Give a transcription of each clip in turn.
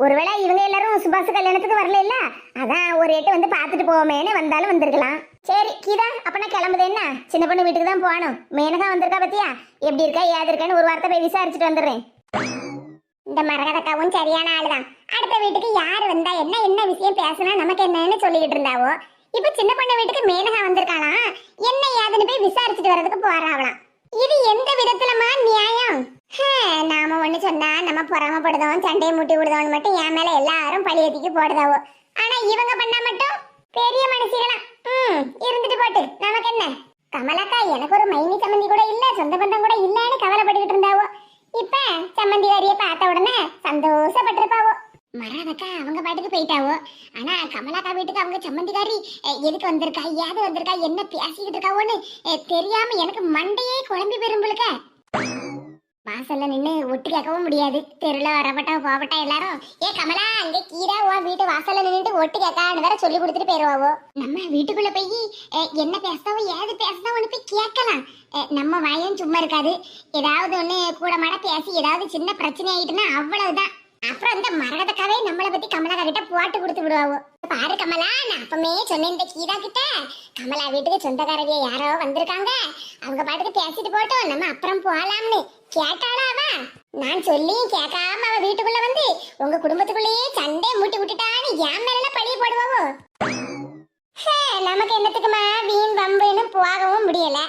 ஒருவேளை இவங்க எல்லாரும் சுபாஷ் கல்யாணத்துக்கு வரல இல்ல, அதான் ஒரு எட்டு வந்து பாத்துட்டு போவோமேன்னு வந்தாலும் வந்திருக்கலாம். சரி கீதா, அப்ப நான் கிளம்புது என்ன, சின்ன பொண்ணு வீட்டுக்கு தான் போகணும். மேனகா வந்திருக்கா பத்தியா, எப்படி இருக்கா ஏது இருக்கான்னு ஒரு வார்த்தை போய் விசாரிச்சுட்டு வந்துடுறேன். இந்த மரகதக்காவும் சரியான ஆளுதான். அடுத்த வீட்டுக்கு யாரு வந்தா என்ன என்ன விஷயம் பேசினா நமக்கு என்னன்னு சொல்லிக்கிட்டு இருந்தாவோ, இப்ப சின்ன பொண்ணு வீட்டுக்கு மேனகா வந்திருக்காளாம், என்ன ஏதுன்னு போய் விசாரிச்சுட்டு வர்றதுக்கு போறாவலாம். இது எந்த விதத்துலமா நியாயம்? நாம ஒண்ணு சொன்னா நம்ம பொறாமப்படுதோம், சண்டையை முட்டி விடுதோன்னு மட்டும் என் மேல எல்லாரும் பழியத்திக்கு போடுதாவோ. ஆனா இவங்க பண்ணா மட்டும் பெரிய மனுஷிகளாம். இருந்துட்டு போட்டு நமக்கு என்ன. கமலக்கா எனக்கு ஒரு மைனி சம்மந்தி கூட இல்ல, சொந்த பந்தம் கூட இல்லன்னு கவலைப்பட்டுக்கிட்டு இருந்தாவோ. இப்ப சம்மந்தி வாரிய பார்த்த உடனே சந்தோஷப்பட்டிருப்பாவோ. மரகதக்கா அவங்க பாட்டுக்கு போயிட்டாவோ. ஆனா கமலாக்கா வீட்டுக்கு அவங்க சம்மந்திக்காரி எதுக்கு வந்திருக்கா, ஏது வந்திருக்கா, என்ன பேசிக்கிட்டு இருக்காவோன்னு தெரியாம எனக்கு மண்டையே குழம்பி பெரும்புழுக்க. வாசல்ல நின்று ஒட்டு கேட்கவும் முடியாது. தெருல வரப்பட்டா போகப்பட்டா எல்லாரும் ஏ கமலா அங்க கீரா உன் வீட்டு வாசல்ல நின்றுட்டு ஒட்டு கேட்கான்னு வேற சொல்லி கொடுத்துட்டு போயிருவாவோ. நம்ம வீட்டுக்குள்ள போய் என்ன பேசுதாவோ ஏது பேசுதாவோன்னு போய் கேட்கலாம். நம்ம வாயும் சும்மா இருக்காது. ஏதாவது ஒண்ணு கூட மாட பேசி ஏதாவது சின்ன பிரச்சனை ஆயிட்டுன்னா அவ்வளவுதான். அப்புறம் இந்த மரகதக்காவே நம்மளை பத்தி கமலா கிட்ட போட்டு கொடுத்து விடுவாவோ. பாரு கமலா, நான் அப்பமே சொன்னேன் இந்த கீதா கிட்ட, கமலா வீட்டுக்கு சொந்தக்காரங்க யாரோ வந்திருக்காங்க, அவங்க பாட்டுக்கு பேசிட்டு போட்டோம், நம்ம அப்புறம் போலாம்னு. கேட்டாளா அவ? நான் சொல்லி கேட்காம அவ வீட்டுக்குள்ள வந்து உங்க குடும்பத்துக்குள்ளேயே சண்டை மூட்டி விட்டுட்டான்னு என் மேல பழிய போடுவாவோ. நமக்கு என்னத்துக்குமா வீண் வம்புன்னு போகவும் முடியல.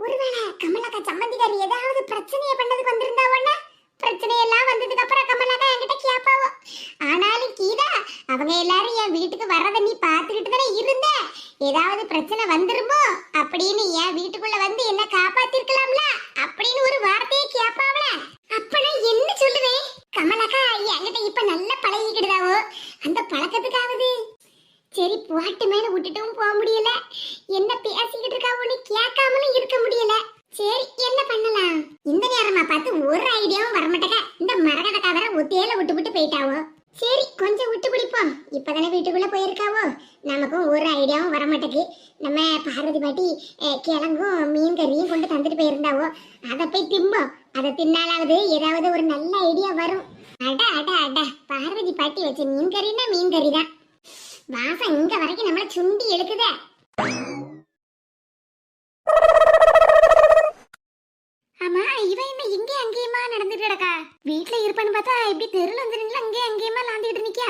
ஒருவேளை கமலாக்கா சம்மந்திக்காரி ஏதாவது பிரச்சனையை பண்ணதுக்கு வந்திருந்தாவன்னா பிரச்சனையெல்லாம் வந்ததுக்கு அப்புறம் கமலாக்கா என்கிட்ட கேட்பாவோ. ஆனாலும் கீதா, அவங்க எல்லாரும் என் வீட்டுக்கு வர்றத நீ பாத்துக்கிட்டு தானே இருந்த, ஏதாவது பிரச்சனை வந்துருமோ அப்படின்னு என் வீட்டுக்குள்ள வந்து என்ன காப்பாத்திருக்கலாம்ல அப்படின்னு ஒரு வார்த்தையை கேட்பாவல. அப்ப நான் என்ன சொல்லுவேன்? கமலாக்கா என்கிட்ட இப்ப நல்லா பழகிக்கிட்டுதாவோ, அந்த பழக்கத்துக்காவது சரி போட்டு மேல விட்டுட்டும் போக முடியல, என்ன பேசிக்கிட்டு இருக்காவோன்னு கேட்காமலும் இருக்க முடியல. சரி என்ன பண்ணலாம்? இந்த நேரமா பார்த்து ஒரு ஐடியாவும் வரமாட்டேங்க. இந்த மரகதக்கா வேற ஒத்தையில விட்டு விட்டு போயிட்டாவோ. சரி கொஞ்சம் விட்டு பிடிப்போம். இப்பதானே வீட்டுக்குள்ள போயிருக்காவோ, நமக்கும் ஒரு ஐடியாவும் வரமாட்டேக்கு. நம்ம பார்வதி பாட்டி கிழங்கும் மீன் கறியும் கொண்டு தந்துட்டு போயிருந்தாவோ, அதை போய் திம்போம். அதை தின்னாலாவது ஏதாவது ஒரு நல்ல ஐடியா வரும். அட அட அட, பார்வதி பாட்டி வச்ச மீன் கறின்னா மீன் கறி தான். வாசம் இங்க வரைக்கும் நம்மள சுண்டி எடுக்குதே. ஆமா, இவன் என்ன இங்கே அங்கேயுமா நடந்துட்டு கிடக்கா? வீட்டுல இருப்பான்னு பார்த்தா இப்படி தெருல வந்துருங்களா அங்கே அங்கேயுமா லாந்திட்டு நிக்க.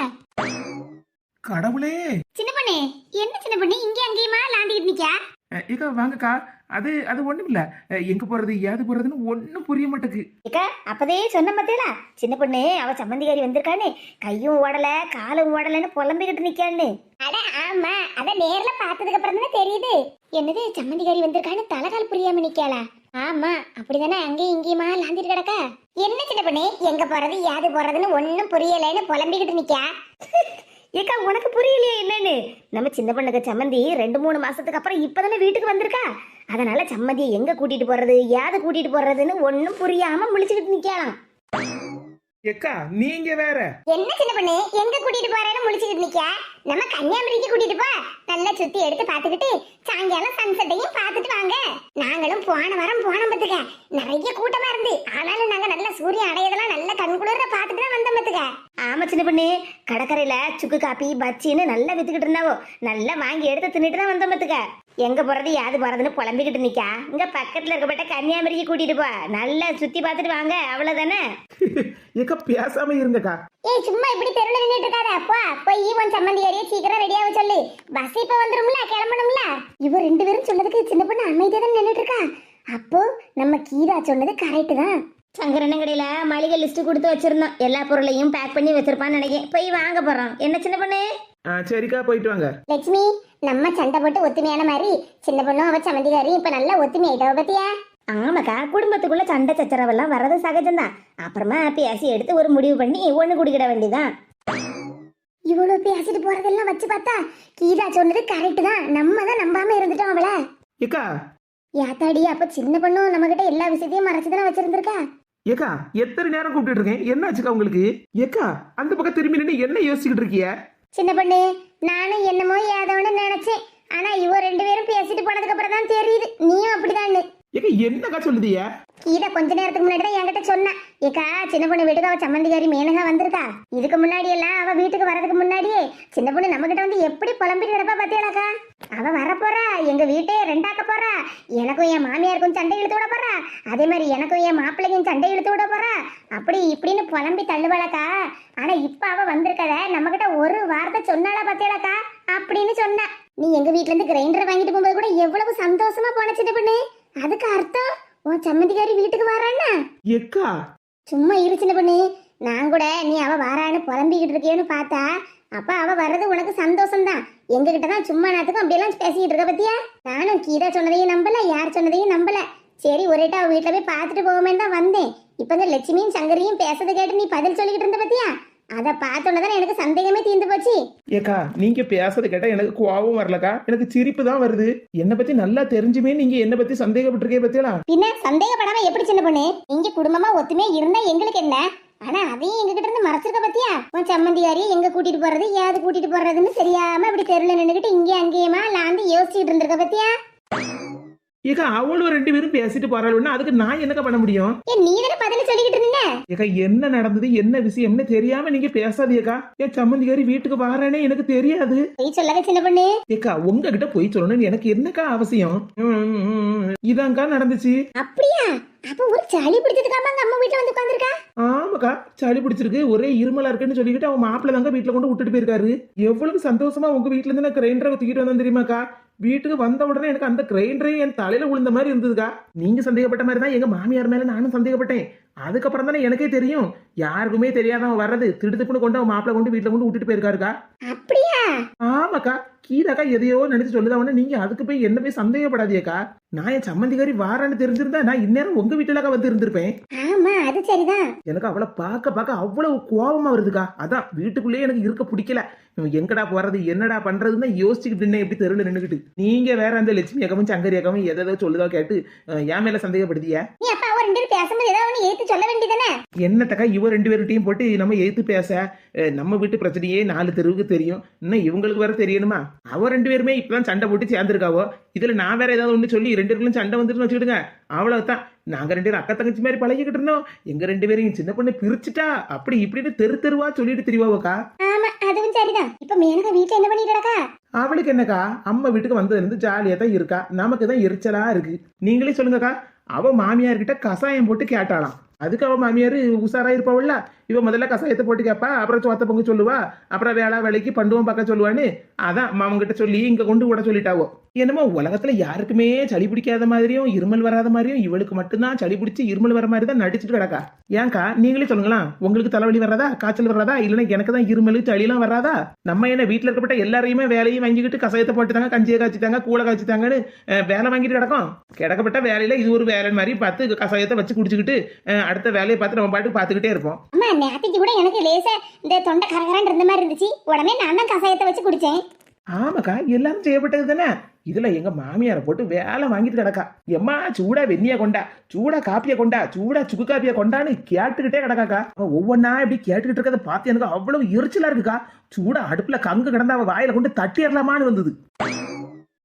கடவுளே, சின்ன பொண்ணு என்ன சின்ன பொண்ணு இங்கே அங்கேயுமா லாந்திட்டு நிக்க? இக்கா வாங்கக்கா. அது அது ஒண்ணும் இல்ல, எங்க போறது ஏது போறதுன்னு ஒன்னும் புரிய மாட்டேக்கு. இக்கா அப்பதே சொன்ன பார்த்தீங்களா, சின்ன பொண்ணு அவ சம்மந்திக்காரி வந்திருக்கான்னு, கையும் ஓடல காலும் ஓடலன்னு புலம்பிக்கிட்டு நிக்கான்னு. அட ஆமா, அத நேர்ல பார்த்ததுக்கு அப்புறம் தானே தெரியுது. என்னது சம்மந்திக்காரி வந்திருக்கான்னு தலைகால் புரியாம நிக்காளா? ஆமா அப்படிதானே, அங்கேயும் இங்கேயுமா லாந்திட்டு கிடக்கா. என்ன சின்ன பொண்ணு எங்க போறது ஏது போறதுன்னு ஒன்னும் புரியலன்னு புலம்பிக்கிட்டு நிக்கா. ஏக்கா உனக்கு புரியலையே என்னன்னு? நம்ம சின்ன பொண்ணுக்கு சம்மந்தி 2-3 மாசத்துக்கு அப்புறம் இப்பதானே வீட்டுக்கு வந்திருக்கா. அதனால சம்மந்தியை எங்க கூட்டிட்டு போறது ஏது கூட்டிட்டு போறதுன்னு ஒன்னும் புரியாம முழிச்சுக்கிட்டு நிக்கலாம். எக்கா நீங்க வேற என்ன சின்ன பொண்ணு எங்க கூட்டிட்டு போறேன்னு முழிச்சுக்கிட்டு நிக்க? நம்ம கன்னியாகுமரிக்கு கூட்டிட்டு போ, நல்லா சுத்தி எடுத்து பாத்துக்கிட்டு சாயங்காலம் சன்செட்டையும் பாத்துட்டு வாங்க. நாங்களும் போன வாரம் போனோம் பத்துக்க, நிறைய கூட்டமா இருந்து, ஆனாலும் நாங்க நல்ல சூரியன் அடையதெல்லாம் நல்ல கண்குளிர பாத்துட்டு தான் வந்தோம் பத்துக்க. ஆமா சின்ன பொண்ணு, கடற்கரையில சுக்கு காப்பி பச்சின்னு நல்லா வித்துக்கிட்டு இருந்தாவோ, நல்லா வாங்கி எடுத்து தின்னுட்டு தான் வந்தோம் பத்துக்க. எங்க போறது யாது போறதுன்னு புலம்பிக்கிட்டு நிக்கா. இங்க பக்கத்துல இருக்கப்பட்ட கன்னியாகுமரிக்கு கூட்டிட்டு போ, நல்லா சுத்தி பாத்துட்டு வாங்க, அவ்வளவுதானே. எக்கா பேசாம இருங்கக்கா. ஏய் சும்மா இப்படி தெருல நின்னுட்டு இருக்காத, அப்பா போய் உன் சம்மந்தியாரியை சீக்கிரம் ரெடியாவ சொல்லு, பஸ் இப்ப வந்துரும்ல கிளம்பணும்ல. இவ 2 பேரும் சொன்னதுக்கு சின்ன பொண்ணு அமைதியா தான் நின்னுட்டு இருக்கா. அப்போ நம்ம கீதா சொன்னது கரெக்ட் தான். சங்கரண்ண கடையில மளிகை லிஸ்ட் கொடுத்து வச்சிருந்தோம், எல்லா பொருளையும் பேக் பண்ணி வச்சிருப்பான்னு நினைக்கிறேன். போய் வாங்க போறோம். என்ன சின்ன பொண்ணு? சரிக்கா போயிட்டு வாங்க. லட்சுமி, நம்ம சண்டை போட்டு ஒத்துமையான மாதிரி சின்ன பொண்ணும் அவ சம்மந்திக்காரி இப்ப நல்லா ஒத்துமை ஆயிட்டவ பத்தியா? ஆமாக்கா, குடும்பத்துக்குள்ள சண்டை சச்சரவெல்லாம் வர்றது சகஜம்தான். அப்புறமா பேசி எடுத்து ஒரு முடிவு பண்ணி ஒண்ணு குடிக்கிட வேண்டியதான். இவ்வளவு பேசிட்டு போறதெல்லாம் வச்சு பார்த்தா கீதா சொன்னது கரெக்ட் தான். நம்ம தான் நம்பாம இருந்துட்டோம் அவள. ஏக்கா யாத்தாடி, அப்ப சின்ன பொண்ணும் நம்ம கிட்ட எல்லா விஷயத்தையும் மறைச்சுதானே வச்சிருந்திருக்கா. ஏக்கா எத்தனை நேரம் கூப்பிட்டு இருக்கேன், என்னாச்சுக்கா உங்களுக்கு? ஏக்கா அந்த பக்கம் திரும்பி நின்று என்ன யோசிச்சுக்கிட்டு இருக்கிய? சின்ன பொண்ணு, நானும் என்னமோ ஏதோன்னு நினைச்சேன், ஆனா இவ 2 பேரும் பேசிட்டு போனதுக்கு அப்புறம் தான் தெரியுது நீயும் அப்படிதான். ஏக்கா என்னக்கா சொல்லுதிய? கீதா கொஞ்ச நேரத்துக்கு முன்னாடி தான் என்கிட்ட சொன்னா, ஏக்கா சின்ன பொண்ணு வீட்டுக்கு அவ சம்மந்திகாரி மேனகா வந்திருக்கா. இதுக்கு முன்னாடி எல்லாம் அவ வீட்டுக்கு வரதுக்கு முன்னாடியே சின்ன பொண்ணு நம்ம கிட்ட வந்து எப்படி புலம்பிட்டு கிடப்பா பாத்தியாக்கா. அவ வரப்போறா, எங்க வீட்டே ரெண்டாக்க போறா, எனக்கும் என் மாமியாருக்கும் சண்டை இழுத்து விட போறா, அதே மாதிரி எனக்கும் என் மாப்பிள்ளைக்கும் சண்டை இழுத்து விட போறா, அப்படி இப்படின்னு புலம்பி தள்ளுவாளக்கா. ஆனா இப்ப அவ வந்திருக்கத நம்ம கிட்ட ஒரு வார்த்தை சொன்னாளா பாத்தியாக்கா அப்படின்னு சொன்னா. நீ எங்க வீட்ல இருந்து கிரைண்டர் வாங்கிட்டு போகும்போது கூட எவ்வளவு சந்தோஷமா போன சின்ன பொண்ணு. அதுக்கு அர்த்தம் உன் சம்மந்திக்காரி வீட்டுக்கு வரான்னா. எக்கா சும்மா இரு சின்ன பொண்ணு, நான் கூட நீ அவ வாரான்னு புலம்பிக்கிட்டு இருக்கேன்னு பார்த்தா அப்ப அவ வர்றது உனக்கு சந்தோஷம் தான். எங்க கிட்டதான் சும்மா நேரத்துக்கும் அப்படியெல்லாம் பேசிக்கிட்டு இருக்க பத்தியா. நானும் கீதா சொன்னதையும் நம்பல, யார் சொன்னதையும் நம்பல. சரி ஒரேட்டா அவ வீட்டுல போய் பார்த்துட்டு போவோமே தான் வந்தேன். இப்ப இந்த லட்சுமியும் சங்கரியும் பேசுறதை கேட்டு நீ பதில் சொல்லிக்கிட்டு இருந்த பத்தியா, அதை பார்த்தோன்னதான் எனக்கு சந்தேகமே தீர்ந்து போச்சு. ஏக்கா நீங்க பேசுறத கேட்டா எனக்கு கோவம் வரலக்கா, எனக்கு சிரிப்பு தான் வருது. என்ன பத்தி நல்லா தெரிஞ்சுமே நீங்க என்ன பத்தி சந்தேகப்பட்டிருக்கே பத்தியா. பின்ன சந்தேகப்படாம எப்படி சின்ன பொண்ணு, நீங்க குடும்பமா ஒத்துமையா இருந்தா எங்களுக்கு என்ன, ஆனா அதையும் எங்க கிட்ட இருந்து மறைச்சிருக்க பத்தியா. உன் சம்மந்தியாரி எங்க கூட்டிட்டு போறது ஏது கூட்டிட்டு போறதுன்னு தெரியாம அப்படி தெருல நின்னுகிட்டு இங்கே அங்கேயுமா லாந்து யோசிச்சுட்டு இருந்திருக்க பத்தியா. ஏக்கா அவளும் ரெண்டு பேரும் பேசிட்டு போறாளுன்னா அதுக்கு நான் என்னக்கா பண்ண முடியும். நீ தானே பதில சொல்லிக்கிட்டு இருந்த. ஏக்கா என்ன நடந்தது என்ன விஷயம்னு தெரியாம நீங்க பேசாதீக்கா. என் சம்மந்திகாரி வீட்டுக்கு வாரேனே எனக்கு தெரியாது. போய் சொல்லவே சின்ன பொண்ணு. ஏக்கா உங்ககிட்ட போய் சொல்லணும்னு எனக்கு என்னக்கா அவசியம். இதாங்கா நடந்துச்சு. அப்படியா? அப்ப ஒரு சளி பிடிச்சதுக்காம அம்மா வீட்டுல வந்து உட்காந்துருக்கா. ஆமாக்கா சளி பிடிச்சிருக்கு ஒரே இருமலா இருக்குன்னு சொல்லிக்கிட்டு அவன் மாப்பிள்ள தாங்க வீட்டுல கொண்டு விட்டுட்டு போயிருக்காரு. எவ்வளவு சந்தோஷமா உங்க வீட்டுல இருந்து நான் கிரைண்டரை தூக்கிட்டு வந்தேன் தெரியுமாக்கா. வீட்டுக்கு வந்த உடனே எனக்கு அந்த கிரைண்டரே என் தலையில விழுந்த மாதிரி இருந்ததுக்கா. நீங்க சந்தேகப்பட்ட மாதிரி தான் எங்க மாமியார் மேல நானும் சந்தேகப்பட்டேன். அதுக்கப்புறம் தானே எனக்கே தெரியும் யாருக்குமே தெரியாதவன் வர்றது திடுத்துப்புன்னு கொண்டு அவன் மாப்பிள்ள கொண்டு வீட்டுல கொண்டு விட்டுட்டு போயிருக்காருக்கா. அப்படியா? ஆமாக்கா கீதாக்கா எதையோ நினைச்சு சொல்லுதாவன நீங்க அதுக்கு போய் என்ன போய் சந்தேகப்படாதியக்கா. நான் என் சம்மந்திகாரி வாரான்னு தெரிஞ்சிருந்தா நான் இந்நேரம் உங்க வீட்டுலக்கா வந்து இருந்திருப்பேன். ஆமா அது சரிதான். எனக்கு அவளை பார்க்க அவ்வளவு கோபமா வருதுக்கா. அதான் வீட்டுக்குள்ளேயே எனக்கு இருக்க பிடிக்கல. எங்கடா போறது என்னடா பண்றதுன்னு யோசிச்சுக்கிட்டு நின்று எப்படி தெருவில் நின்றுக்கிட்டு. நீங்க வேற அந்த லட்சுமி அக்கமும் சங்கரி அக்கமும் எதோ சொல்லுதா கேட்டு என் மேல சந்தேகப்படுத்தியா. நீ அப்பா அவ ரெண்டு பேரும் பேசும்போது ஏதாவது ஒண்ணு ஏத்து சொல்ல வேண்டியதானே. என்னத்தக்கா இவ ரெண்டு பேருட்டையும் போட்டு நம்ம ஏத்து பேச. நம்ம வீட்டு பிரச்சனையே 4 தெருவுக்கு தெரியும். இன்னும் இவங்களுக்கு வேற தெரியணுமா. அவ ரெண்டு பேருமே இப்பதான் சண்டை போட்டு சேர்ந்துருக்காவோ. இதுல நான் வேற ஏதாவது ஒண்ணு சொல்லி 2 பேருக்கும் சண்டை வந்துட்டு வச்சுக்கிடுங்க. அவ்வளவுதான். நாங்க 2 பேரும் அக்கா தங்கச்சி மாதிரி பழகிக்கிட்டு இருந்தோம். எங்க 2 பேரையும் சின்ன பொண்ணு பிரிச்சுட்டா அப்படி இப்படின்னு தெருவா சொல்லிட்டு தெரியுவாக்கா. ஆமா அதுவும் சரிதான். இப்ப மேனகா வீட்டுல என்ன பண்ணிட்டு இருக்கா? அவளுக்கு என்னக்கா அம்மா வீட்டுக்கு வந்ததுல இருந்து ஜாலியா தான் இருக்கா. நமக்கு தான் எரிச்சலா இருக்கு. நீங்களே சொல்லுங்கக்கா. அவ மாமியார்கிட்ட கசாயம் போட்டு கேட்டாளாம். அதுக்கு அவ மாமியார் உஷாரா இருப்பாவுல்ல. இவ முதல்ல கசாயத்தை போட்டு கேப்பா, அப்புறம் சோத்த பொங்க சொல்லுவா, அப்புறம் வேலைக்கு பண்டுவம் பார்க்க சொல்லுவான்னு அதான் மாமங்கிட்ட சொல்லி இங்க கொண்டு விட சொல்லிட்டாவோ. என்னமோ உலகத்துல யாருக்குமே சளி பிடிக்காத மாதிரியும் இருமல் வராத மாதிரியும் இவளுக்கு மட்டும்தான் சளி பிடிச்சி இருமல் வர மாதிரி தான் நடிச்சுட்டு கிடக்கா. ஏன்க்கா நீங்களே சொல்லுங்களா. உங்களுக்கு தலைவலி வராதா காய்ச்சல் வராதா இல்லைன்னா எனக்கு தான் இருமல் சளியெல்லாம் வராதா. நம்ம என்ன வீட்டுல இருக்கப்பட்ட எல்லாரையுமே வேலையும் வாங்கிக்கிட்டு கசாயத்தை போட்டுதாங்க கஞ்சியை காய்ச்சித்தாங்க கூளை காய்ச்சித்தாங்கன்னு வேலை வாங்கிட்டு கிடக்கும். கிடக்கப்பட்ட வேலையில இது ஒரு வேலை மாதிரி பார்த்து கசாயத்தை வச்சு குடிச்சுக்கிட்டு அடுத்த வேலையை பார்த்து நம்ம பாட்டுக்கு பார்த்துக்கிட்டே இருப்போம். அம்மா நேத்திக்கு கூட எனக்கு லேசா இந்த தொண்டை கரகரன்னு இருந்த மாதிரி இருந்துச்சு. உடனே நான் தான் கசாயத்தை வச்சு குடிச்சேன். ஆமாக்கா எல்லாரும் செய்யப்பட்டது தானே. இதுல எங்க மாமியாரை போட்டு வேலை வாங்கிட்டு கிடக்கா. எம்மா சூடா வெந்நிய கொண்டா, சூடா காப்பிய கொண்டா, சூடா சுக்கு காப்பிய கொண்டான்னு கேட்டுக்கிட்டே கிடக்காக்கா. ஒவ்வொன்னா இப்படி கேட்டுக்கிட்டு இருக்கதை பார்த்து எனக்கு அவ்வளவு எரிச்சலா இருக்குக்கா. சூடா அடுப்புல கங்கு கிடந்தா அவ வாயில கொண்டு தட்டிடலாமான்னு வந்தது.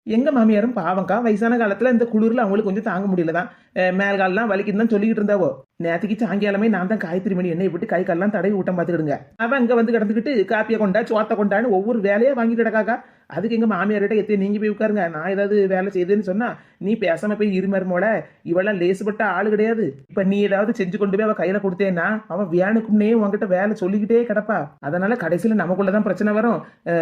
எங்க மாமியாரும் பாவங்கா வயசான காலத்துல இந்த குளிர்ல அவங்களுக்கு கொஞ்சம் தாங்க முடியலதான். மேல்காலெல்லாம் வலிக்குன்னு தான் சொல்லிக்கிட்டு இருந்தாவோ. நேற்றுக்கு சாயங்காலமே நான் தான் காயத்ரி மணி எண்ணெய் விட்டு கை கால்லாம் தடவி ஊட்டம் பார்த்துக்கிடுங்க. அவன் அங்க வந்து கிடந்துக்கிட்டு காப்பியை கொண்டா சோத்த கொண்டான்னு ஒவ்வொரு வேலையா வாங்கிட்டு கிடக்காக்கா. அதுக்கு எங்க மாமியார்கிட்ட எத்தே நீங்க போய் உட்காருங்க, நான் ஏதாவது வேலை செய்யுதுன்னு சொன்னா நீ பேசாம போய் இருமருமோட இவெல்லாம் லேசுபட்ட ஆளு கிடையாது. இப்ப நீ ஏதாவது செஞ்சு கொண்டு போய் அவ கையில கொடுத்தேன்னா அவன் வியானுக்குன்னே உங்ககிட்ட வேலை சொல்லிக்கிட்டே கிடப்பா. அதனால கடைசியில நமக்குள்ளதான் பிரச்சனை வரும்.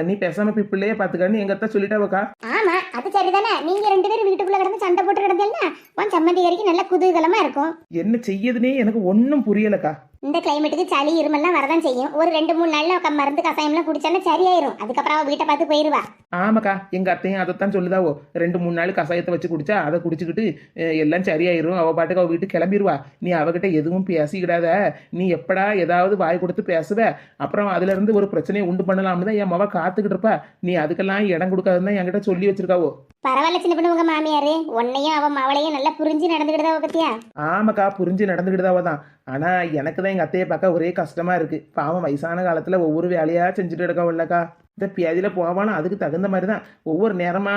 நீ பேசாம போய் பிள்ளையே பாத்துக்கான்னு எங்க அத்தா சொல்லிட்டாவக்கா. ஆமா அது சரிதானே. நீங்க 2 பேரும் வீட்டுக்குள்ள கிடந்து சண்டை போட்டு கிடந்தேன்னா உன் சம்மந்திகாரிக்கு நல்ல குதூகலமா இருக்கும். என்ன செய்யதுன்னே எனக்கு ஒன்னும் புரியலக்கா. இந்த கிளைமேட்டுக்கு சளி இருமல்லாம் வரதான் செய்யும். ஒரு 2-3 நாள்ல மருந்து கசாயம்லாம் குடிச்சானா சரியாயிரும். அதுக்கப்புறம் அவ வீட்டை பார்த்து போயிருவா. ஆமாக்கா எங்க அத்தையும் அதைத்தான் சொல்லுதாவோ. 2-3 நாள் கசாயத்தை வச்சு குடிச்சா அதை குடிச்சுக்கிட்டு எல்லாம் சரியாயிரும். அவ பாட்டுக்கு அவ வீட்டுக்கு கிளம்பிடுவா. நீ அவகிட்ட எதுவும் பேசிக்கிடாத. நீ எப்படா ஏதாவது வாய் கொடுத்து பேசுவ அப்புறம் அதுல இருந்து ஒரு பிரச்சனையை உண்டு பண்ணலாம்னு தான் என் மவ காத்துக்கிட்டு இருப்பா. நீ அதுக்கெல்லாம் இடம் கொடுக்காதுன்னு என்கிட்ட சொல்லி வச்சிருக்காவோ. பரவாயில்ல சின்ன பொண்ணு, உங்க மாமியாரு உன்னையும் அவ மவளையும் நல்லா புரிஞ்சு நடந்துக்கிட்டதாவ பத்தியா. ஆமாக்கா புரிஞ்சு நடந்துக்கிட்டதாவ தான். ஆனா எனக்கு தான் எங்க அத்தையை பார்க்க ஒரே கஷ்டமா இருக்கு. பாவம் வயசான காலத்துல ஒவ்வொரு வேலையா செஞ்சுட்டு இருக்கவில்லக்கா. இந்த பியாதியில போவாலும் அதுக்கு தகுந்த மாதிரி தான் ஒவ்வொரு நேரமா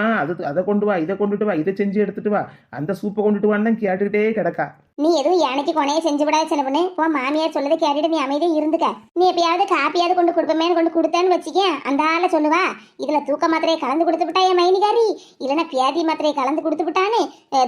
அதை கொண்டு வா இதை கொண்டுட்டு வா இதை செஞ்சு எடுத்துட்டு வா அந்த சூப்பை கொண்டுட்டு வான்னு தான் கேட்டுக்கிட்டே கிடக்கா. நீ எதுவும் யானைக்கு கொனையை செஞ்சு விடாத சின்ன பொண்ணு. உன் மாமியார் சொல்லதை கேட்டுட்டு நீ அமைதியே இருந்துக்க. நீ எப்பயாவது காப்பியாவது கொண்டு கொடுப்பமேன்னு கொண்டு கொடுத்தேன்னு வச்சுக்க, அந்த ஆளை சொல்லுவா இதுல தூக்க மாத்திரையை கலந்து கொடுத்து விட்டா என் மைனிகாரி, இல்லைன்னா பியாதி மாத்திரையை கலந்து கொடுத்து விட்டான்னு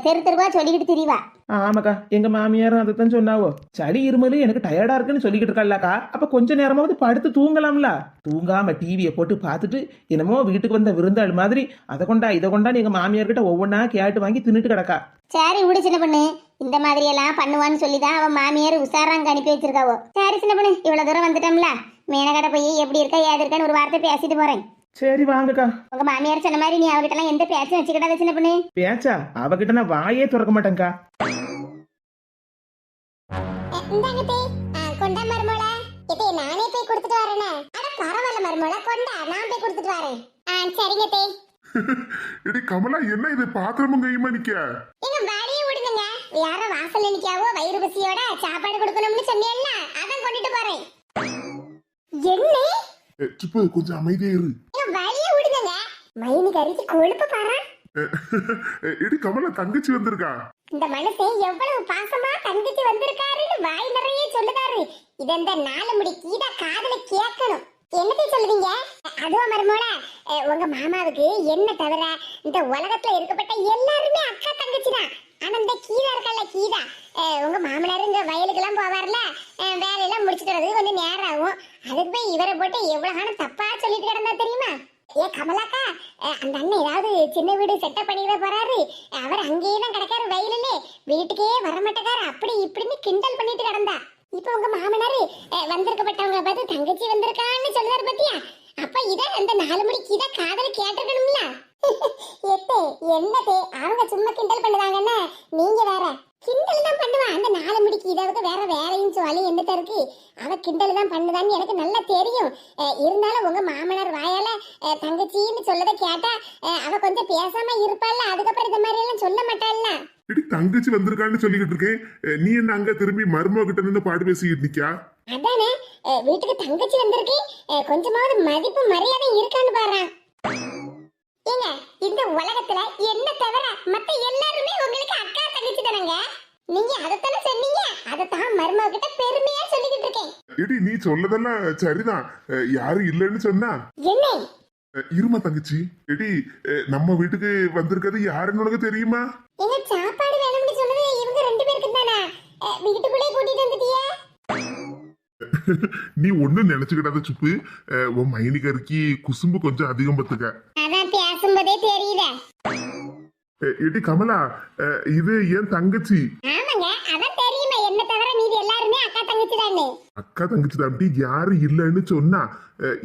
தெரு தெருவா சொல்லிக்கிட்டு திரிவா. ஆமாக்கா, எங்க மாமியாரும் அதைத்தான் சொன்னாவோ. சளி இருமலு எனக்கு டயர்டா இருக்குன்னு சொல்லிக்கிட்டு இருக்காக்கா. அப்ப கொஞ்ச நேரமாவது படுத்து தூங்கலாம்ல. தூங்காம டிவியை போட்டு பார்த்துட்டு என்னமோ வீட்டுக்கு வந்த விருந்தாள் மாதிரி அதை கொண்டா இதை கொண்டான்னு எங்க மாமியார்கிட்ட ஒவ்வொன்றா கேட்டு வாங்கி தின்னுட்டு கிடக்கா. சரி விடு சின்ன பொண்ணு, இந்த மாதிரி எல்லாம் பண்ணுவான்னு சொல்லிதான் அவன் மாமியார் உசாராங்க அனுப்பி வச்சிருக்காவோ. சரி சின்ன பொண்ணு, இவ்வளவு தூரம் வந்துட்டோம்ல, மேனகடை போய் எப்படி இருக்கா ஏது இருக்கான்னு ஒரு வார்த்தை பேசிட்டு போறேன். சரி வாங்கக்கா. உங்க மாமியார் சொன்ன மாதிரி நீ அவகிட்ட எல்லாம் எந்த பேச்சும் வச்சுக்கிட்டாத சின்ன பொண்ணு. பேச்சா? அவகிட்ட நான் வாயே திறக்க மாட்டேங்க்கா. கொண்டா மருமோள, இதே நானே போய் கொடுத்துட்டு வரேனே. அட பரவாயில்ல மருமோள, கொண்டா நான் போய் கொடுத்துட்டு வரேன். சரிங்க தே. எடி கமலா, என்ன இது பாத்திரமும் கையுமா நிக்க? எங்க வேலையை விடுங்க, யார வாசல்ல நிக்காவோ வயிறு பசியோட சாப்பாடு கொடுக்கணும்னு சொன்னேன்ல, அதான் கொண்டுட்டு போறேன். என்ன சுப்பு, கொஞ்சம் அமைதியா இரு. எங்க வேலையை விடுங்க, மைனி கறிக்கு கொழுப்பு பாரு. எடி கமலா, தங்கச்சி வந்திருக்கா. இந்த மனுஷன் எவ்வளவு பாசமா தங்கச்சி வந்திருக்காருன்னு வாய் நிறைய சொல்லுதாரு. இத இந்த 4 முடி கீதா காதுல கேட்கணும். என்னத்தை சொல்லுவீங்க? அதுவும் மருமோள, உங்க மாமாவுக்கு என்ன தவிர இந்த உலகத்துல இருக்கப்பட்ட எல்லாருமே அக்கா தங்கச்சி தான். ஆனா இந்த கீதா இருக்கல, கீதா உங்க மாமனார் இங்க வயலுக்கெல்லாம் போவார்ல, வேலையெல்லாம் முடிச்சுட்டு வரது கொஞ்சம் நேரம் ஆகும். அதுக்கு போய் இவரை போட்டு எவ்வளவு தப்பா சொல்லிட்டு கிடந்தா தெரியுமா? ஏ கமலாக்கா, அந்த அண்ணன் ஏதாவது சின்ன வீடு செட்டப் பண்ணிட போறாரு, அவர் அங்கேயே தான் கிடக்காரு வயலிலே, வீட்டுக்கே வரமாட்டேக்காரு, அப்படி இப்படின்னு கிண்டல் பண்ணிட்டு கிடந்தா. இப்ப உங்க மாமனாரு வந்திருக்கப்பட்டவங்களை பார்த்து தங்கச்சி வந்திருக்கான்னு சொல்றாரு பத்தியா? அப்ப இத அந்த 4 மணிக்கு இத காதல கேட்டிருக்கணும்ல. எத்தே என்னதே, அவங்க சும்மா கிண்டல் பண்ணுவாங்கன்னு நீங்க வேற கிண்டல் தான் பண்ணுவா. அந்த 4 மணிக்கு இதாவது வேற வேலையும் சொல்லி என்னத்த இருக்கு, அவ கிண்டல் தான் பண்ணுதான்னு எனக்கு நல்லா தெரியும். இருந்தாலும் உங்க மாமனார் வாயால தங்கச்சின்னு சொல்லதை கேட்டா அவ கொஞ்சம் பேசாம இருப்பாள்ல, அதுக்கப்புறம் இந்த மாதிரி எல்லாம் சொல்ல மாட்டாள்ல. எடி தங்கச்சி வந்திருக்கான்னு சொல்லிக்கிட்டு இருக்கேன், நீ என்ன அங்க திரும்பி மருமக கிட்ட நின்று பாடு பேசிக்கிட்டு நிக்கா? அதானே, வீட்டுக்கு தங்கச்சி வந்திருக்கு, கொஞ்சமாவது மதிப்பு மரியாதை இருக்கான்னு பாரு. ஏங்க, இந்த உலகத்துல என்ன தவிர மத்த எல்லாருமே உங்களுக்கு அக்கா தங்கச்சி தானங்க. நீங்க அதத்தானே சொன்னீங்க, அதத்தான் மருமக கிட்ட பெருமையா சொல்லிக்கிட்டு இருக்கேன். எடி நீ சொல்லதெல்லாம் சரிதான், யாரும் இல்லைன்னு சொன்னா. என்ன இருமா தங்கச்சி, எடி நம்ம வீட்டுக்கு வந்திருக்கிறது யாருன்னு உனக்கு தெரியுமா? எங்க சாப்பாடு வேணும்னு சொன்னது இவங்க 2 பேருக்கு தானே, வீட்டுக்குள்ளே கூட்டிட்டு வந்துட்டியா? நீ ஒண்ணும் நினைச்சுக்கிடாத சுப்பு, உன் மைனிகருக்கு குசும்பு கொஞ்சம் அதிகம் பத்துக்க. அதான் பேசும்போதே தெரியுதே. எடி கமலா, இது என் தங்கச்சி. ஆமாங்க, அதான் தெரியுமே, என்ன தவிர மீதி எல்லாருமே அக்கா தங்கச்சி தானே. அக்கா தங்கச்சி தான், யாரு இல்லைன்னு சொன்னா.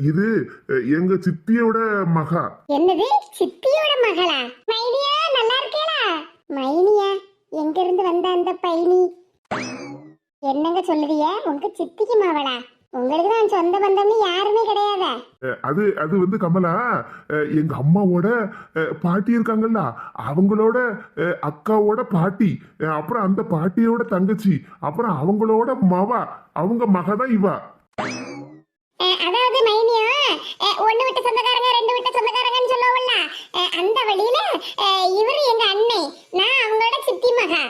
இது எங்க சித்தியோட மகா. என்னது, சித்தியோட மகளா? மைனியா, நல்லா இருக்கேளா? மைனியா, எங்க இருந்து வந்த அந்த பைனி? என்னங்க சொல்லுதிய, உங்க சித்திக்கு மாவளா? உங்களுக்கு தான் சொந்த பந்தம்னு யாருமே கிடையாதா? அது வந்து கமலா, எங்க அம்மாவோட பாட்டி இருக்காங்கல்ல, அவங்களோட அக்காவோட பாட்டி, அப்புறம் அந்த பாட்டியோட தங்கச்சி, அப்புறம் அவங்களோட மவா, அவங்க மகதான் இவா. அதாவது மைனியா, 1 விட்ட சொந்தக்காரங்க 2 விட்ட சொந்தக்காரங்கன்னு சொல்லுவோம்ல, அந்த வழியில இவரு எங்க அண்ணே, நான் அவங்களோட சித்தி மகா.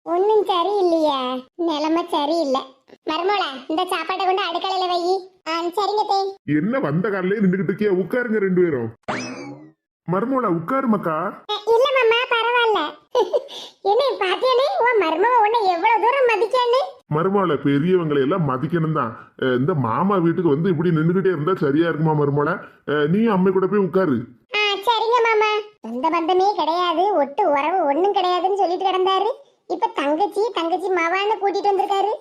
ஒன்னும் சரியில்லையா, நிலைமை சரியில்லை. மருமோள, இந்த சாப்பாட்டை கொண்டு அடுக்கலையில வை. சரிங்க தே. என்ன வந்த காலையில நின்றுகிட்டு இருக்கியா? உட்காருங்க 2 பேரும். மருமோள உட்காரு மக்கா. இல்ல மாமா, பரவாயில்ல. என்ன பாத்தியானே, உன் மருமக உன்னை எவ்வளவு தூரம் மதிக்கானே. மருமோள, பெரியவங்களை எல்லாம் மதிக்கணும் தான். இந்த மாமா வீட்டுக்கு வந்து இப்படி நின்றுகிட்டே இருந்தா சரியா இருக்குமா மருமோள? நீ அம்மை கூட போய் உட்காரு. சரிங்க மாமா. சொந்த பந்தமே கிடையாது, ஒட்டு உறவு ஒண்ணும் கிடையாதுன்னு சொல்லிட்டு கிடந்தாரு. இப்ப தங்கச்சி மாவான்னு கூட்டிட்டு வந்திருக்காரு.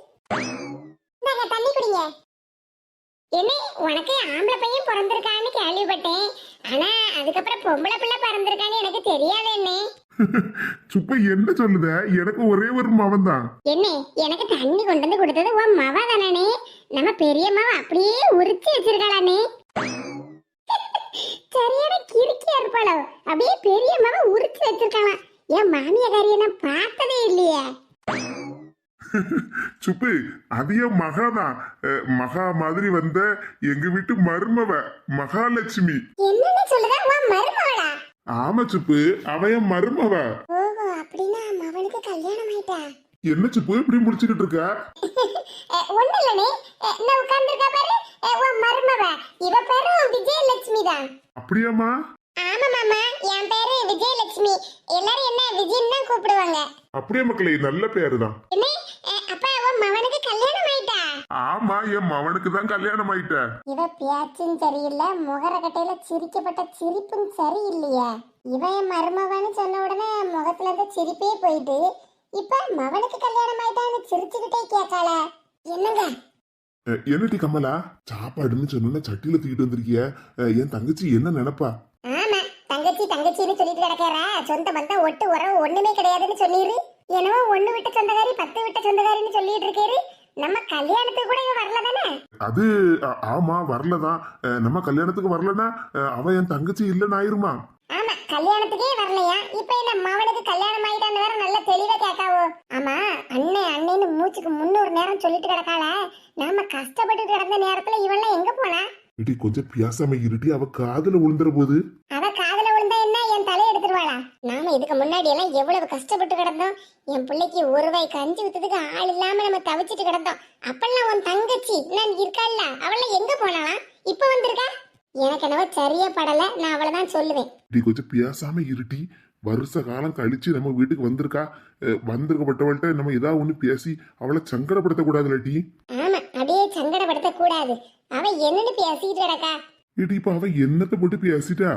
தண்ணி குடிங்க. என்ன, உனக்கு ஆம்பளை பையன் பிறந்திருக்கான்னு கேள்விப்பட்டேன், ஆனா அதுக்கப்புறம் பொம்பளை பிள்ளை பிறந்திருக்கான்னு எனக்கு தெரியாது. என்ன சுப்ப என்ன சொல்லுத? எனக்கு ஒரே ஒரு மவன் தான். என்ன, எனக்கு தண்ணி கொண்டு வந்து கொடுத்தது உன் மவ தானே? நம்ம பெரிய மாவ அப்படியே உரிச்சு வச்சிருக்காளானே. சரியான கிறுக்கியா இருப்பாளோ, அப்படியே பெரிய மாவ உரிச்சு வச்சிருக்கலாம். என் மாமியாரியை நான் பார்த்ததே இல்லையே. சுப்பு, அது என் மகாதான். மகா மாதிரி வந்த எங்க வீட்டு மருமவ மகாலட்சுமி. என்னன்னு சொல்லுதா, உன் மருமவளா? ஆமா சுப்பு, அவ என் மருமவ. ஓஹோ, அப்படின்னா மவனுக்கு கல்யாணம் ஆயிட்டா? என்ன சிப்பு இப்படி முடிச்சுக்கிட்டு இருக்க? ஒண்ணு இல்லனே, நான் உட்கார்ந்திருக்கா பாரு, உன் மருமவ. இவ பேரு விஜயலட்சுமி தான். அப்படியாம்மா? ஆமா மாமா, என் பேரு விஜயலட்சுமி. எல்லாரும் என்ன விஜயன் தான் கூப்பிடுவாங்க. அப்படியே மக்களே, நல்ல பேரு தான். என்ன அப்பா, உன் மவனுக்கு கல்யாணம் ஆயிட்டா? ஆமா, என் மவனுக்கு தான் கல்யாணம் ஆயிட்ட. இவ பேச்சும் சரியில்லை, முகரக்கட்டையில சிரிக்கப்பட்ட சிரிப்பும் சரியில்லையே. இவன் என் மருமவன்னு சொன்ன உடனே முகத்துல இருந்த சிரிப்பே போயிட்டு, இப்ப மவனுக்கு கல்யாணம் ஆயிட்டான்னு சிரிச்சுக்கிட்டே கேட்காள. என்னங்க என்னடி கமலா, சாப்பாடுன்னு சொன்ன சட்டியில தூக்கிட்டு வந்திருக்கிய? என் தங்கச்சி என்ன நினைப்பா? ஆமா, தங்கச்சி தங்கச்சின்னு சொல்லிட்டு கிடக்காரா. சொந்த பந்தம் ஒட்டு உறவு ஒண்ணுமே கிடையாதுன்னு சொல்லிரு. என்னவோ 1 விட்ட சொந்தக்காரி 10 விட்ட சொந்தக்காரின்னு சொல்லிட்டு இருக்காரு. நம்ம கல்யாணத்துக்கு கூட இவ வரல தானே? அது ஆமா, வரலதான். நம்ம கல்யாணத்துக்கு வரலன்னா அவ என் தங்கச்சி இல்லைன்னு ஆயிருமா? ஆமா, கல்யாணத்துக்கே வரலையா? இப்ப என்ன மவனுக்கு கல்யாணம் ஆயிட்டான்னு வேற நல்ல தெளிவா கேட்காவோ. ஆமா, அண்ணன்னு மூச்சுக்கு 300 நேரம் சொல்லிட்டு கிடக்காள. நாம கஷ்டப்பட்டு கிடந்த நேரத்துல இவெல்லாம் எங்க போனா? இடி கொஞ்சம் பியாசாம இருட்டி, அவ காதுல விழுந்துற போது. அவ காதுல விழுந்தா என்ன, என் தலையை எடுத்துருவாளா? நாம இதுக்கு முன்னாடி எல்லாம் எவ்வளவு கஷ்டப்பட்டு கிடந்தோம். என் பிள்ளைக்கு 1 ரூபாய் கஞ்சி வித்ததுக்கு ஆள் இல்லாம நம்ம தவிச்சிட்டு கிடந்தோம். அப்பெல்லாம் உன் தங்கச்சி நான் இருக்காள்ல, அவள எங்க போனாலாம்? இப்ப வந்திருக்கா? எனக்கு என்னவோ சரியா படல. நான் அவளைதான் சொல்லுவேன். இடி கொஞ்சம் பியாசாம இருட்டி, வருஷ காலம் கழிச்சு நம்ம வீட்டுக்கு வந்திருக்கா. வந்திருக்கப்பட்டவள்கிட்ட நம்ம ஏதாவது ஒண்ணு பேசி அவளை சங்கடப்படுத்த கூடாது லட்டி. ஆமா, அப்படியே சங்கடப்படுத்த கூடாது. அவ என்னன்னு பேசிட்டு கிடக்கா? இடி இப்ப அவ என்னத்தை போட்டு பேசிட்டா?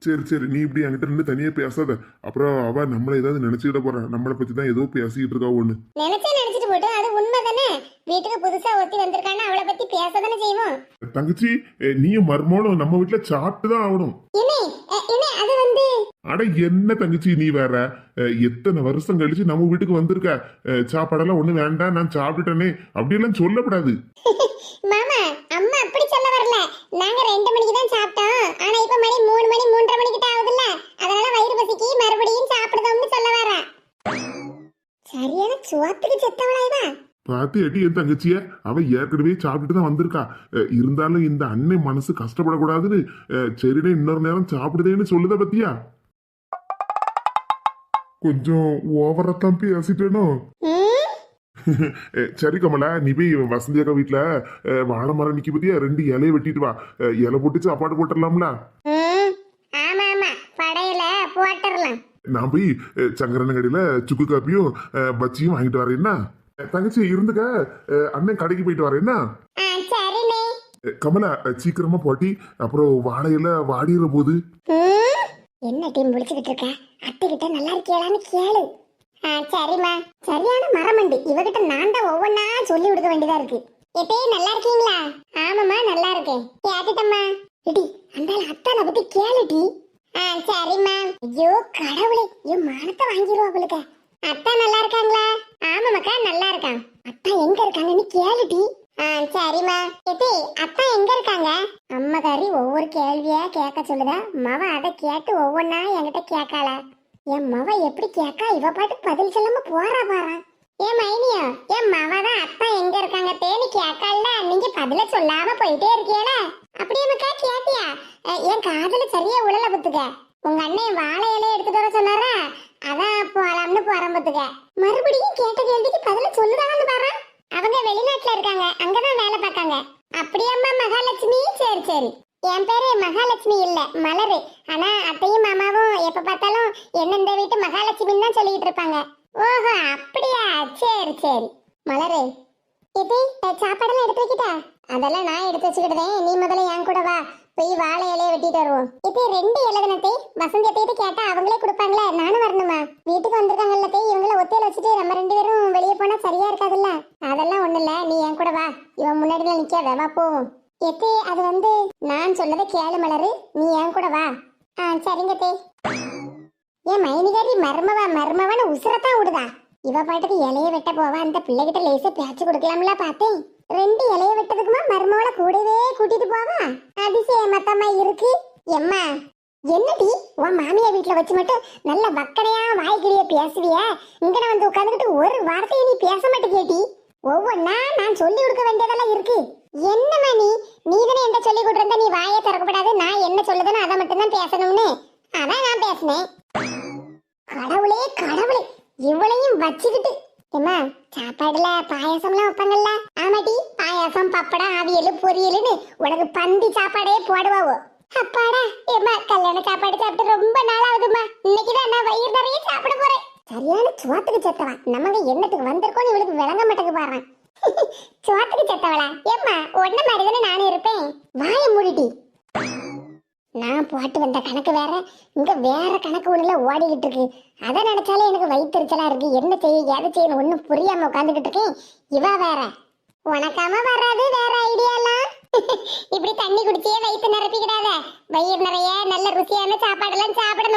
சரி சரி, நீ இப்படி என்கிட்ட நின்று தனியா பேசாத. அப்புறம் அவ நம்மள ஏதாவது நினைச்சுக்கிட்ட போறா. நம்மளை பத்தி தான் ஏதோ பேசிக்கிட்டு இருக்கா ஒண்ணு. நினைச்சிட்டு போட்டோம், அது உண்மைதானே. வீட்டுக்கு புதுசா ஒருத்தி வந்திருக்கான்னு அவளை பத்தி பேசதானே செய்வோம். தங்கச்சி, நீயும் மர்மோனும் நம்ம வீட்டுல சாப்பிட்டு தான் ஆகணும். அது வந்து அட என்ன தங்கச்சி நீ வேற, எத்தனை வருஷம் கழிச்சு நம்ம வீட்டுக்கு வந்திருக்க. சாப்பாடெல்லாம் ஒண்ணு வேண்டாம், நான் சாப்பிட்டுட்டேனே அப்படியெல்லாம் சொல்லக்கூடாது. மாமா, அம்மா அப்படி சொல்ல வரல. நாங்க 2 மணிக்கு தான் சாப்பிட்டோம். ஆனா இப்ப மணி 3 மணி 3:30 மணிக்கிட்ட ஆகுதுல்ல, அதனால வயிறு பசிக்கு மறுபடியும் சாப்பிடுதோம்னு சொல்ல வரேன். சரியான சுவாத்துக்கு செத்தவளாயிதா. பாத்தி அடி என் தங்கச்சிய, அவ ஏற்கனவே சாப்பிட்டுட்டு தான் வந்திருக்கா. இருந்தாலும் இந்த அன்னை மனசு கஷ்டப்படக்கூடாதுன்னு சரிடே இன்னொரு நேரம் சாப்பிடுதேன்னு சொல்லுத பத்தியா? கொஞ்சம் ஓவரத்தான் பேசிட்டேனோ? சரி கமலா, நீ போய் வசந்தி அக்கா வீட்டுல வாழை மரம் நிக்க பத்தியா 2 இலையை வெட்டிட்டு வா. இலை போட்டு சாப்பாடு போட்டுடலாம்ல? ஆமா ஆமா, படையில போட்டுடலாம். நான் போய் சங்கரன கடையில சுக்கு காப்பியும் பச்சியும் வாங்கிட்டு வரேன். என்ன தங்கச்சி இருந்துக்க, அண்ணன் கடைக்கு போயிட்டு வரேன். சரிண்ணே. கமலா சீக்கிரமா போட்டி, அப்புறம் வாழையில வாடிற போது. என்ன டீம் முடிச்சுக்கிட்டு இருக்க? அத்தை கிட்ட நல்லா இருக்கியாளான்னு கேளு. சரிம்மா. சரியான மரமண்டி இவகிட்ட நான் தான் ஒவ்வொன்னா சொல்லி கொடுக்க வேண்டியதா இருக்கு. எப்பயே நல்லா இருக்கீங்களா? ஆமாம்மா நல்லா இருக்கேன். கேட்டுட்டம்மா. இடி அந்த அத்தானை பத்தி கேளுடி. சரிம்மா. ஐயோ கடவுளே, ஐயோ மானத்தை வாங்கிடுவா அவளுக்கு. அத்தா நல்லா இருக்காங்களா? ஆமாம்மாக்கா நல்லா இருக்கான். அத்தா எங்க இருக்காங்கன்னு கேளுடி. சரிம்மா. எதி அத்தா எங்க இருக்காங்க? அம்மாக்காரி ஒவ்வொரு கேள்வியா கேட்க சொல்லுதா. மவ அதை கேட்டு ஒவ்வொன்னா என்கிட்ட கேட்காள. என் மவ எப்படி கேட்கா, இவ பாட்டு பதில் சொல்லாம போறா பாரா. ஏன் மைனியா, என் மவதான் அத்தா எங்க இருக்காங்க தேனி கேட்கல. நீங்க பதில சொல்லாம போயிட்டே இருக்கீல. அப்படியே மக்கா கேட்டியா? என் காதுல சரியா உழல பத்துக்க. உங்க அண்ணன் வாழை இலையை எடுத்துட்டு வர சொன்னாரா, அதான் போலாம்னு போறேன் பத்துக்க. மறுபடியும் கேட்ட கேள்விக்கு பதில சொல்லுதான்னு பாரு. அவங்க வெளிநாட்டுல இருக்காங்க, அங்கதான் வேலை பார்க்காங்க. அப்படியாம்மா மகாலட்சுமி? சரி சரி. என் பேரு மகாலட்சுமி இல்ல, மலரு. ஆனா அத்தையும் மாமாவும் எப்ப பார்த்தாலும் என்ன இந்த வீட்டு மகாலட்சுமின்னு தான் சொல்லிட்டு இருப்பாங்க. ஓஹோ அப்படியா, சரி சரி. மலரு, இது சாப்பாடெல்லாம் எடுத்து வைக்கிட்டா? அதெல்லாம் நான் எடுத்து வச்சுக்கிட்டேன். நீ முதல்ல என் கூட வா, போய் வாழை இலையை வெட்டிட்டு வருவோம். இது 2 இலதனத்தை வசந்தி அத்தையிட்ட கேட்டா அவங்களே கொடுப்பாங்களே, நானும் வரணுமா? வீட்டுக்கு வந்திருக்காங்கல்ல தே, இவங்கள ஒத்தையில வச்சுட்டு நம்ம 2 பேரும் வெளியே போனா சரியா இருக்காதுல்ல. அதெல்லாம் ஒண்ணு இல்ல, நீ என் கூட வா. இவன் முன்னாடிலாம் நிக்காத, வா போவோம். எத்தே அது வந்து நான் சொன்னதை கேளு மலரு, நீ என் கூட வா. சரிங்க தே. ஏன் மைனிகாரி மர்மவன்னு உசுரத்தான் விடுதா. இவ பாட்டுக்கு இலைய வெட்ட போவா, அந்த பிள்ளைகிட்ட லேசா பேச்சு கொடுக்கலாம்ல பார்த்தேன். 2 இலைய வெட்டதுக்குமா மர்மவளை கூடவே கூட்டிட்டு போவா. அதிசயமத்தமா இருக்கு. எம்மா என்னடி உன் மாமியா வீட்டுல வச்சு மட்டும் நல்ல வக்கடையா வாய்க்கிழிய பேசுவிய, இங்கன வந்து உட்காந்துக்கிட்டு ஒரு வார்த்தையை நீ பேச மாட்டே கேட்டி. ஒவ்வொன்னா நான் சொல்லி கொடுக்க வேண்டியதெல்லாம் இருக்கு. என்னம்மா நீதானே என்கிட்ட சொல்லி கொடுத்திருந்தா நீ வாயை திறக்கப்படாது, நான் என்ன சொல்லுதுன்னு அதை மட்டும் தான் பேசணும்னு. அதான் நான் பேசினேன். கடவுளே கடவுளே, இவளையும் வச்சுக்கிட்டு ஏமா சாப்பாடுல பாயாசம்லாம் வைப்பாங்கல்ல. ஆமாடி, பாயாசம் பப்படம் அவியல் பொரியல்னு உனக்கு பந்தி சாப்பாடே போடுவாவோ. அப்பாடா ஏமா கல்யாண சாப்பாடு சாப்பிட்டு ரொம்ப நாள் ஆகுதுமா. இன்னைக்குதான் நான் வயிறு நிறைய சாப்பிட போறேன். சரியான சோத்துக்கு செத்தவன். நமக்கு என்னத்துக்கு வந்திருக்கோன்னு இவளுக்கு விளங்க மாட்டேங்க பாரு. சோத்துக்கு செத்தவளா? ஏம்மா ஒன்ன மாதிரிதானே நானும் இருப்பேன். வாய மூடிட்டி. நான் போட்டு வந்த கணக்கு வேற, இங்க வேற கணக்கு ஒண்ணுல ஓடிக்கிட்டு இருக்கு. அதை நினைச்சாலே எனக்கு வயிற்றுச்சலா இருக்கு. என்ன செய்ய எதை செய்யணும் ஒன்னும் புரியாம உட்காந்துக்கிட்டு இருக்கேன். இவ வேற உனக்காம வராது வேற ஐடியாலாம். இப்படி தண்ணி குடிச்சே வயிற்று நிரப்பிக்கிடாத. வயிறு நிறைய நல்ல ருசியான சாப்பாடெல்லாம் சாப்பிட